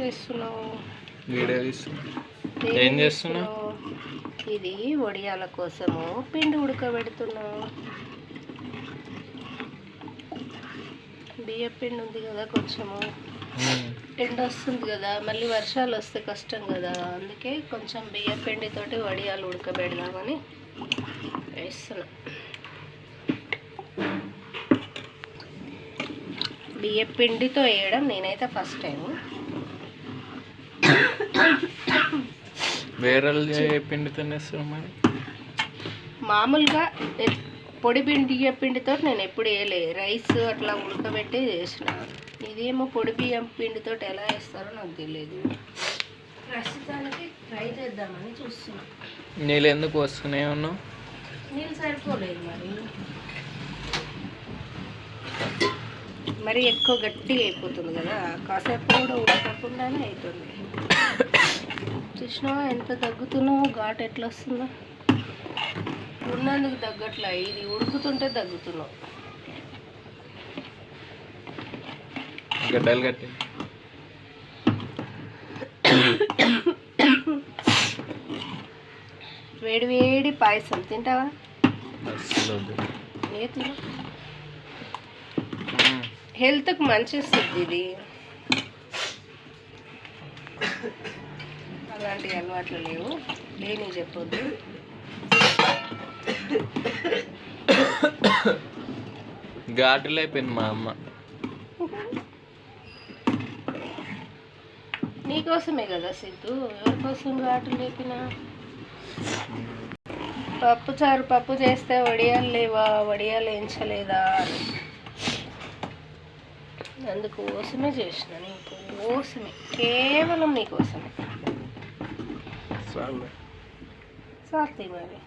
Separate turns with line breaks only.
చేస్తున్నావు?
వీడియో తీస్తున్నా. ఏం చేస్తున్నావు?
ఇది వడియాల కోసము పిండి ఉడకబెడుతున్నావు. బియ్య పిండి ఉంది కదా, కొంచెము ఎండ వస్తుంది కదా, మళ్ళీ వర్షాలు వస్తే కష్టం కదా, అందుకే కొంచెం బియ్య పిండితోటి వడియాలు ఉడకబెడదామని వేస్తున్నా. బియ్య పిండితో వేయడం నేనైతే ఫస్ట్ టైం.
వేరే పిండితో వేస్తున్నాం మరి.
మామూలుగా పొడి బియ్య పిండితో నేను ఎప్పుడు వేయలే, రైస్ అట్లా ఉడకబెట్టి చేసిన. ఇదేమో పొడి బియ్యం పిండితో ఎలా వేస్తారో నాకు తెలియదు. ప్రస్తుతానికి ట్రై చేద్దామని చూస్తున్నా.
నీళ్ళు ఎందుకు వస్తున్నాయి? ఉన్నావు
నీళ్ళు సరిపోలేదు మరి ఎక్కువ గట్టిగా అయిపోతుంది కదా, కాసేపు కూడా ఉడకకుండానే అవుతుంది. చూసినావా ఎంత తగ్గుతున్నావో, ఘాట్ ఎట్లా వస్తుందో. ఉన్నందుకు తగ్గట్లా, ఇది ఉడుకుతుంటే తగ్గుతున్నావు.
గడ్డలు కట్టి
వేడి వేడి పాయసం తింటావా? ఏ తిను, హెల్త్కి మంచిది ఇది. అలాంటి అలవాట్లు లేవు, లేని చెప్పొద్దు.
ఘాటులు అయిపోయింది మా అమ్మ.
నీకోసమే కదా సిద్ధు, ఎవరికోసం ఘాటులు లేపినా? పప్పు చారు పప్పు చేస్తే వడియాలు లేవా, వడియాలు వేయించలేదా అని, అందుకోసమే చేసిన. నీకోసమే, కేవలం నీకోసమే. సార్తి మరి.